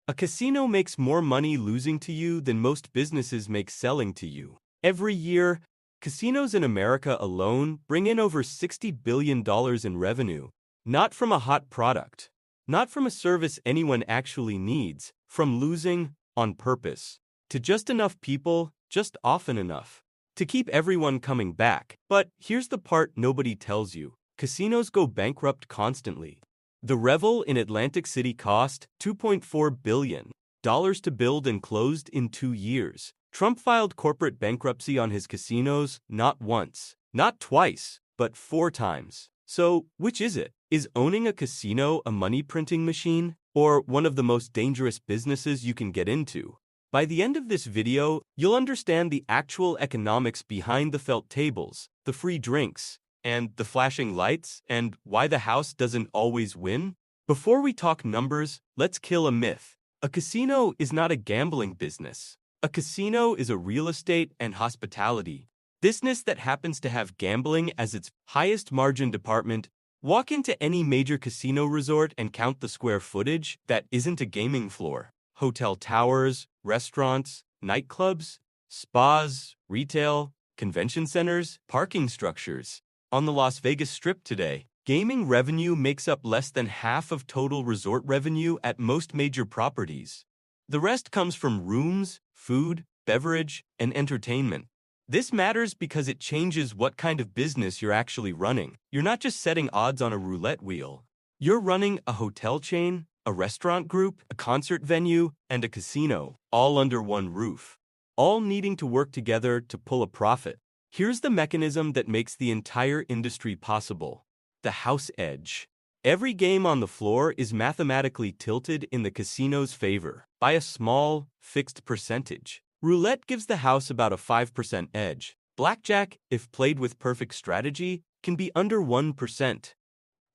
A casino makes more money losing to you than most businesses make selling to you. Every year, casinos in America alone bring in over $60 billion in revenue, not from a hot product, not from a service anyone actually needs, from losing on purpose to just enough people, just often enough to keep everyone coming back. But here's the part nobody tells you. Casinos go bankrupt constantly. The Revel in Atlantic City cost $2.4 billion to build and closed in 2 years. Trump filed corporate bankruptcy on his casinos not once, not twice, but 4 times. So, which is it? Is owning a casino a money-printing machine, or one of the most dangerous businesses you can get into? By the end of this video, you'll understand the actual economics behind the felt tables, the free drinks, and the flashing lights, and why the house doesn't always win. Before we talk numbers, let's kill a myth. A casino is not a gambling business. A casino is a real estate and hospitality business that happens to have gambling as its highest margin department. Walk into any major casino resort and count the square footage that isn't a gaming floor. Hotel towers, restaurants, nightclubs, spas, retail, convention centers, parking structures. On the Las Vegas Strip today, gaming revenue makes up less than half of total resort revenue at most major properties. The rest comes from rooms, food, beverage, and entertainment. This matters because it changes what kind of business you're actually running. You're not just setting odds on a roulette wheel. You're running a hotel chain, a restaurant group, a concert venue, and a casino, all under one roof, all needing to work together to pull a profit. Here's the mechanism that makes the entire industry possible: the house edge. Every game on the floor is mathematically tilted in the casino's favor by a small, fixed percentage. Roulette gives the house about a 5% edge. Blackjack, if played with perfect strategy, can be under 1%.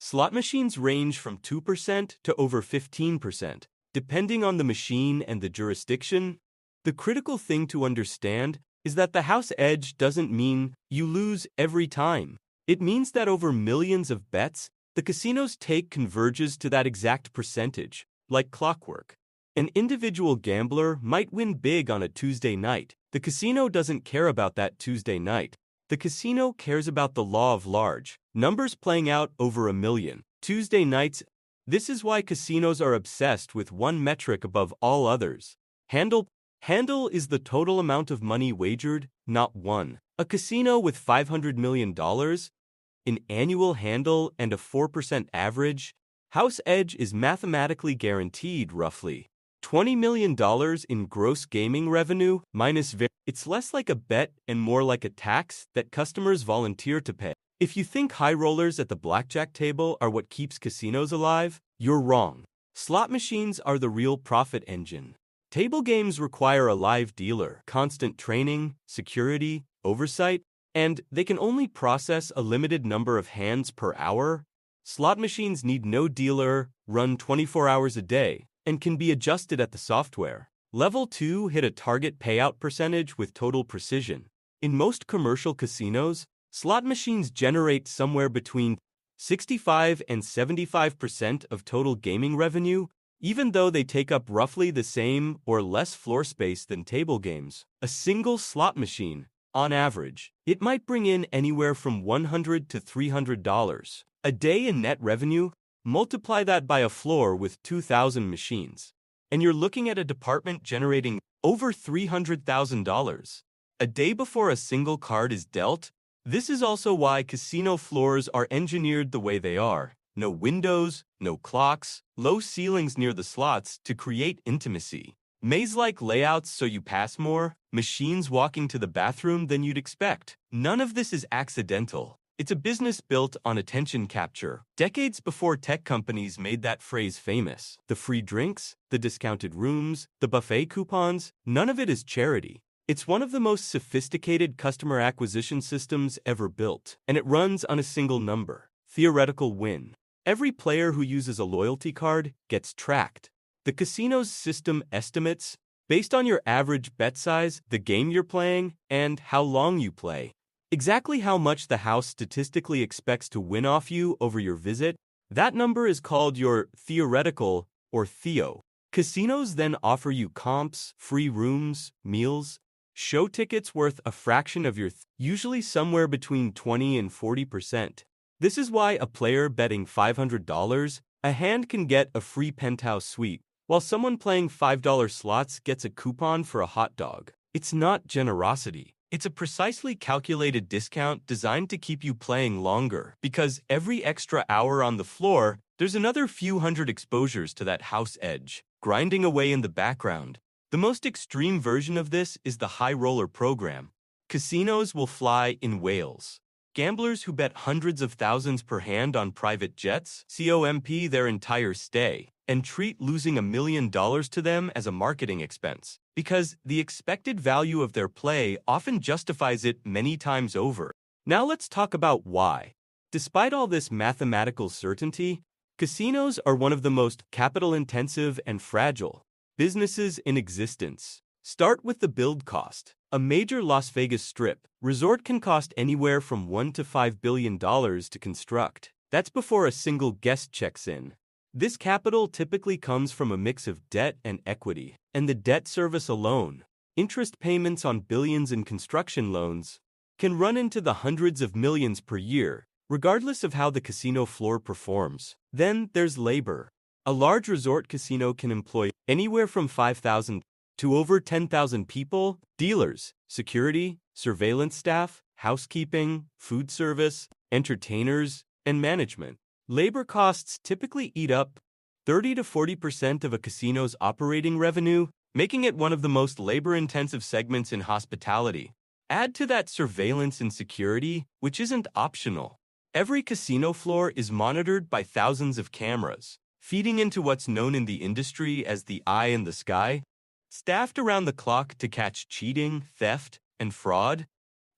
Slot machines range from 2% to over 15%, depending on the machine and the jurisdiction. The critical thing to understand is that the house edge doesn't mean you lose every time. It means that over millions of bets, the casino's take converges to that exact percentage, like clockwork. An individual gambler might win big on a Tuesday night. The casino doesn't care about that Tuesday night. The casino cares about the law of large numbers playing out over a million Tuesday nights. This is why casinos are obsessed with one metric above all others: handle. Handle is the total amount of money wagered, not won. A casino with $500 million in annual handle and a 4% average house edge is mathematically guaranteed roughly $20 million in gross gaming revenue minus It's less like a bet and more like a tax that customers volunteer to pay. If you think high rollers at the blackjack table are what keeps casinos alive, you're wrong. Slot machines are the real profit engine. Table games require a live dealer, constant training, security, oversight, and they can only process a limited number of hands per hour. Slot machines need no dealer, run 24 hours a day, and can be adjusted at the software. Level 2 hit a target payout percentage with total precision. In most commercial casinos, slot machines generate somewhere between 65 and 75% of total gaming revenue, even though they take up roughly the same or less floor space than table games. A single slot machine, on average, it might bring in anywhere from $100 to $300 a day in net revenue. Multiply that by a floor with 2,000 machines, and you're looking at a department generating over $300,000 a day before a single card is dealt. This is also why casino floors are engineered the way they are. No windows, no clocks, low ceilings near the slots to create intimacy. Maze-like layouts so you pass more, machines walking to the bathroom than you'd expect. None of this is accidental. It's a business built on attention capture. Decades before tech companies made that phrase famous. The free drinks, the discounted rooms, the buffet coupons, none of it is charity. It's one of the most sophisticated customer acquisition systems ever built, and it runs on a single number: theoretical win. Every player who uses a loyalty card gets tracked. The casino's system estimates, based on your average bet size, the game you're playing, and how long you play, exactly how much the house statistically expects to win off you over your visit. That number is called your theoretical, or theo. Casinos then offer you comps, free rooms, meals, show tickets worth a fraction of your usually somewhere between 20 and 40%. This is why a player betting $500 a hand can get a free penthouse suite, while someone playing $5 slots gets a coupon for a hot dog. It's not generosity. It's a precisely calculated discount designed to keep you playing longer, because every extra hour on the floor, there's another few hundred exposures to that house edge, grinding away in the background. The most extreme version of this is the high roller program. Casinos will fly in whales. Gamblers who bet hundreds of thousands per hand on private jets comp their entire stay and treat losing $1 million to them as a marketing expense, because the expected value of their play often justifies it many times over. Now let's talk about why. Despite all this mathematical certainty, casinos are one of the most capital-intensive and fragile businesses in existence. Start with the build cost. A major Las Vegas Strip resort can cost anywhere from $1 to $5 billion to construct. That's before a single guest checks in. This capital typically comes from a mix of debt and equity, and the debt service alone, interest payments on billions in construction loans, can run into the hundreds of millions per year, regardless of how the casino floor performs. Then there's labor. A large resort casino can employ anywhere from 5,000 to over 10,000 people, dealers, security, surveillance staff, housekeeping, food service, entertainers, and management. Labor costs typically eat up 30 to 40% of a casino's operating revenue, making it one of the most labor-intensive segments in hospitality. Add to that surveillance and security, which isn't optional. Every casino floor is monitored by thousands of cameras, feeding into what's known in the industry as the eye in the sky, staffed around the clock to catch cheating, theft, and fraud,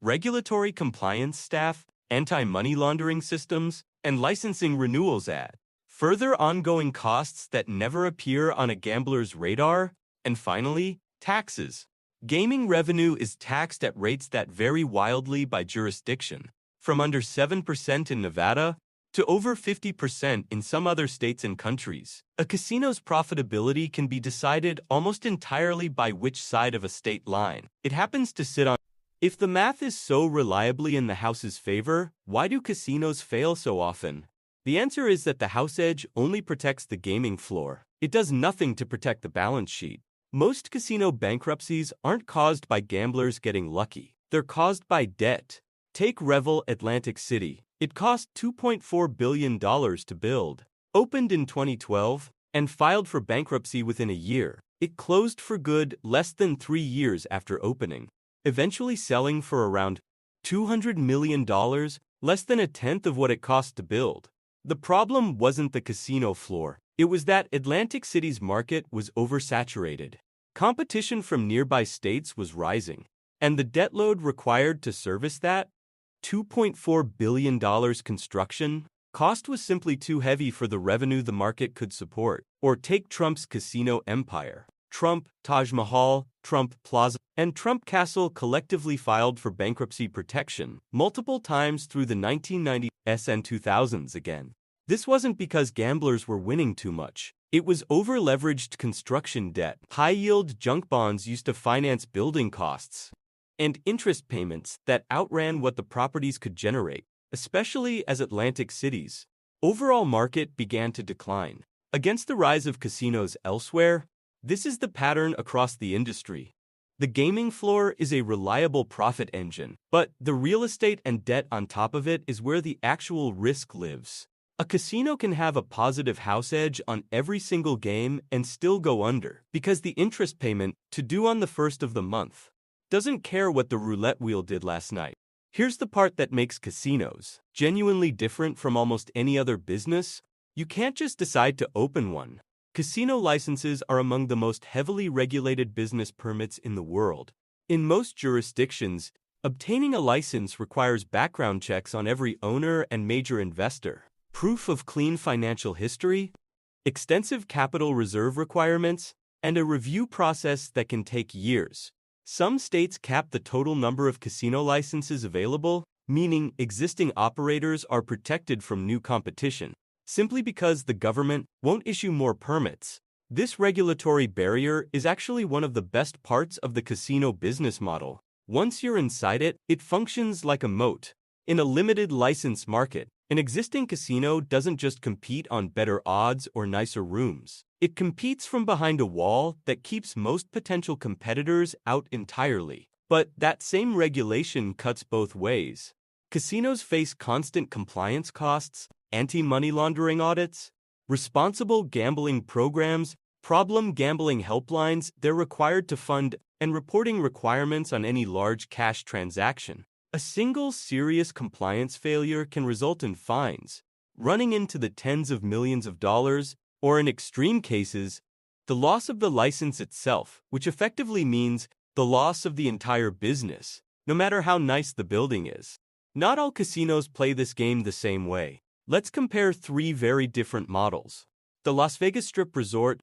regulatory compliance staff, anti-money laundering systems, and licensing renewals add further ongoing costs that never appear on a gambler's radar. And finally, taxes. Gaming revenue is taxed at rates that vary wildly by jurisdiction, from under 7% in Nevada to over 50% in some other states and countries. A casino's profitability can be decided almost entirely by which side of a state line it happens to sit on. If the math is so reliably in the house's favor, why do casinos fail so often? The answer is that the house edge only protects the gaming floor. It does nothing to protect the balance sheet. Most casino bankruptcies aren't caused by gamblers getting lucky. They're caused by debt. Take Revel Atlantic City. It cost $2.4 billion to build, opened in 2012, and filed for bankruptcy within a year. It closed for good less than 3 years after opening, eventually selling for around $200 million, less than a tenth of what it cost to build. The problem wasn't the casino floor. It was that Atlantic City's market was oversaturated. Competition from nearby states was rising, and the debt load required to service that $2.4 billion construction cost was simply too heavy for the revenue the market could support. Or take Trump's casino empire. Trump, Taj Mahal, Trump Plaza, and Trump Castle collectively filed for bankruptcy protection multiple times through the 1990s and 2000s again. This wasn't because gamblers were winning too much. It was over-leveraged construction debt, high-yield junk bonds used to finance building costs, and interest payments that outran what the properties could generate, especially as Atlantic City's overall market began to decline. Against the rise of casinos elsewhere, this is the pattern across the industry. The gaming floor is a reliable profit engine, but the real estate and debt on top of it is where the actual risk lives. A casino can have a positive house edge on every single game and still go under, because the interest payment, to due on the first of the month, doesn't care what the roulette wheel did last night. Here's the part that makes casinos genuinely different from almost any other business. You can't just decide to open one. Casino licenses are among the most heavily regulated business permits in the world. In most jurisdictions, obtaining a license requires background checks on every owner and major investor, proof of clean financial history, extensive capital reserve requirements, and a review process that can take years. Some states cap the total number of casino licenses available, meaning existing operators are protected from new competition, simply because the government won't issue more permits. This regulatory barrier is actually one of the best parts of the casino business model. Once you're inside it, it functions like a moat. In a limited license market, an existing casino doesn't just compete on better odds or nicer rooms. It competes from behind a wall that keeps most potential competitors out entirely. But that same regulation cuts both ways. Casinos face constant compliance costs, anti-money laundering audits, responsible gambling programs, problem gambling helplines they're required to fund, and reporting requirements on any large cash transaction. A single serious compliance failure can result in fines, running into the tens of millions of dollars, or in extreme cases, the loss of the license itself, which effectively means the loss of the entire business, no matter how nice the building is. Not all casinos play this game the same way. Let's compare three very different models. The Las Vegas Strip Resort.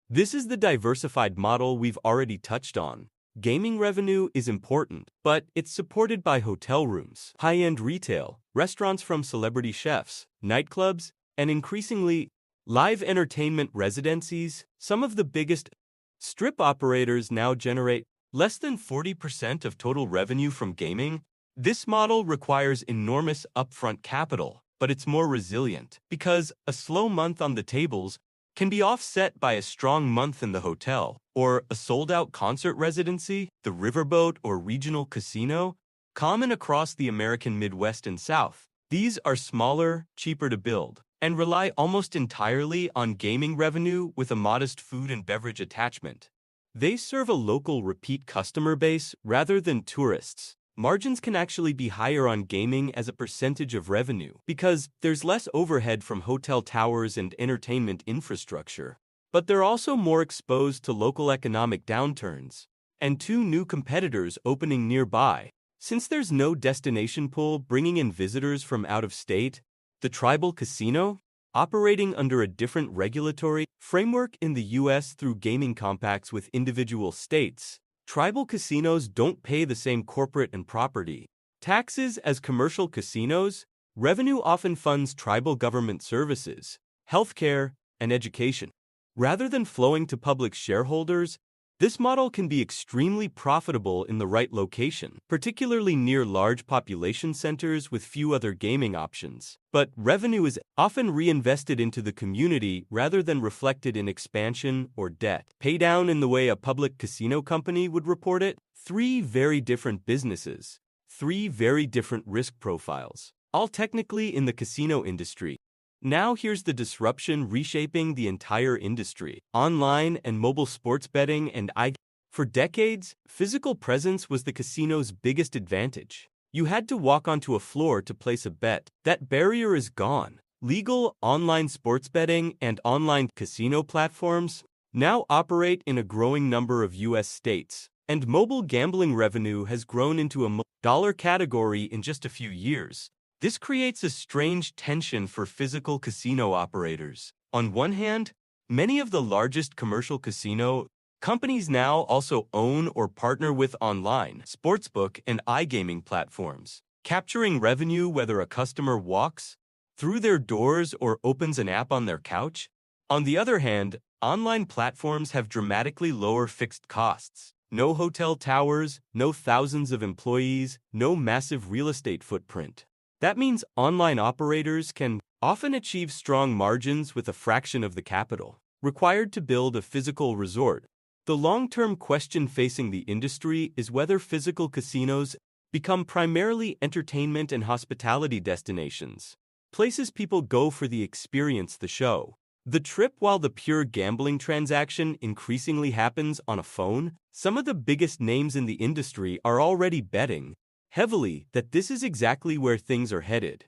This is the diversified model we've already touched on. Gaming revenue is important, but it's supported by hotel rooms, high-end retail, restaurants from celebrity chefs, nightclubs, and increasingly, live entertainment residencies. Some of the biggest strip operators now generate less than 40% of total revenue from gaming. This model requires enormous upfront capital, but it's more resilient because a slow month on the tables can be offset by a strong month in the hotel, or a sold-out concert residency, the riverboat or regional casino, common across the American Midwest and South. These are smaller, cheaper to build, and rely almost entirely on gaming revenue with a modest food and beverage attachment. They serve a local repeat customer base rather than tourists. Margins can actually be higher on gaming as a percentage of revenue because there's less overhead from hotel towers and entertainment infrastructure. But they're also more exposed to local economic downturns and two new competitors opening nearby. Since there's no destination pool bringing in visitors from out of state, the tribal casino, operating under a different regulatory framework in the U.S. through gaming compacts with individual states, tribal casinos don't pay the same corporate and property taxes as commercial casinos. Revenue often funds tribal government services, healthcare, and education. Rather than flowing to public shareholders, this model can be extremely profitable in the right location, particularly near large population centers with few other gaming options. But revenue is often reinvested into the community rather than reflected in expansion or debt paydown in the way a public casino company would report it. Three very different businesses, three very different risk profiles, all technically in the casino industry. Now here's the disruption reshaping the entire industry. Online and mobile sports betting and For decades, physical presence was the casino's biggest advantage. You had to walk onto a floor to place a bet. That barrier is gone. Legal online sports betting and online casino platforms now operate in a growing number of U.S. states, and mobile gambling revenue has grown into a dollar category in just a few years. This creates a strange tension for physical casino operators. On one hand, many of the largest commercial casino companies now also own or partner with online, sportsbook, and iGaming platforms, capturing revenue whether a customer walks through their doors or opens an app on their couch. On the other hand, online platforms have dramatically lower fixed costs. No hotel towers, no thousands of employees, no massive real estate footprint. That means online operators can often achieve strong margins with a fraction of the capital required to build a physical resort. The long-term question facing the industry is whether physical casinos become primarily entertainment and hospitality destinations, places people go for the experience, the show, the trip, while the pure gambling transaction increasingly happens on a phone. Some of the biggest names in the industry are already betting heavily that this is exactly where things are headed,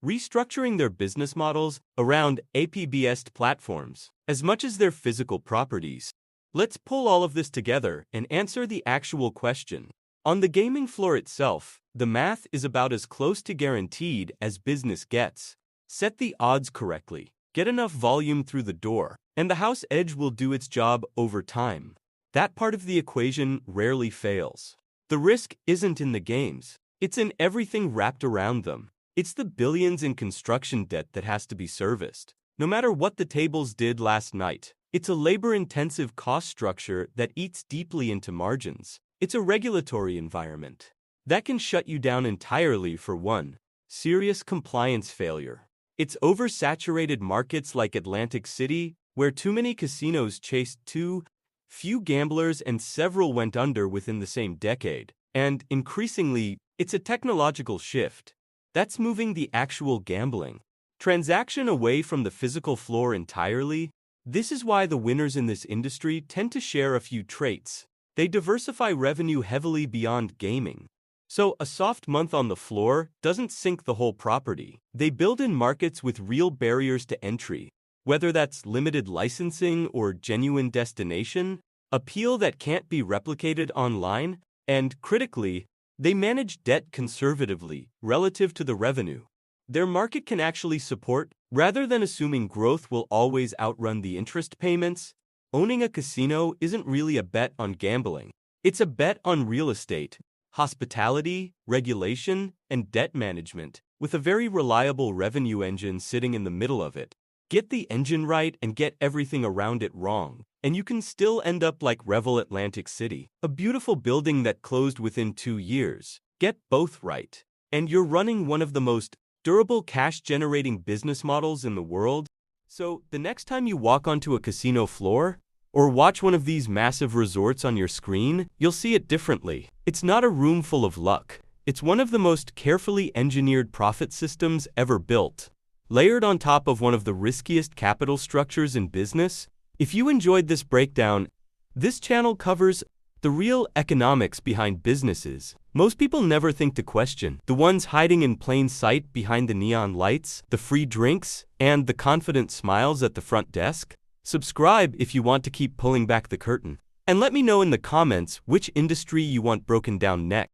restructuring their business models around app-based platforms as much as their physical properties. Let's pull all of this together and answer the actual question. On the gaming floor itself, the math is about as close to guaranteed as business gets. Set the odds correctly, get enough volume through the door, and the house edge will do its job over time. That part of the equation rarely fails. The risk isn't in the games, it's in everything wrapped around them. It's the billions in construction debt that has to be serviced. No matter what the tables did last night, It's a labor-intensive cost structure that eats deeply into margins. It's a regulatory environment that can shut you down entirely for one serious compliance failure. It's oversaturated markets like Atlantic City, where too many casinos chased too few gamblers and several went under within the same decade. And increasingly, it's a technological shift that's moving the actual gambling transaction away from the physical floor entirely. This is why the winners in this industry tend to share a few traits. They diversify revenue heavily beyond gaming. So a soft month on the floor doesn't sink the whole property. They build in markets with real barriers to entry, whether that's limited licensing or genuine destination, appeal that can't be replicated online, and critically, they manage debt conservatively relative to the revenue their market can actually support. Rather than assuming growth will always outrun the interest payments, owning a casino isn't really a bet on gambling. It's a bet on real estate, hospitality, regulation, and debt management, with a very reliable revenue engine sitting in the middle of it. Get the engine right and get everything around it wrong, and you can still end up like Revel Atlantic City, a beautiful building that closed within 2 years. Get both right, and you're running one of the most durable cash-generating business models in the world. So, the next time you walk onto a casino floor, or watch one of these massive resorts on your screen, you'll see it differently. It's not a room full of luck. It's one of the most carefully engineered profit systems ever built, layered on top of one of the riskiest capital structures in business. If you enjoyed this breakdown, this channel covers the real economics behind businesses most people never think to question. The ones hiding in plain sight behind the neon lights, the free drinks, and the confident smiles at the front desk. Subscribe if you want to keep pulling back the curtain. And let me know in the comments which industry you want broken down next.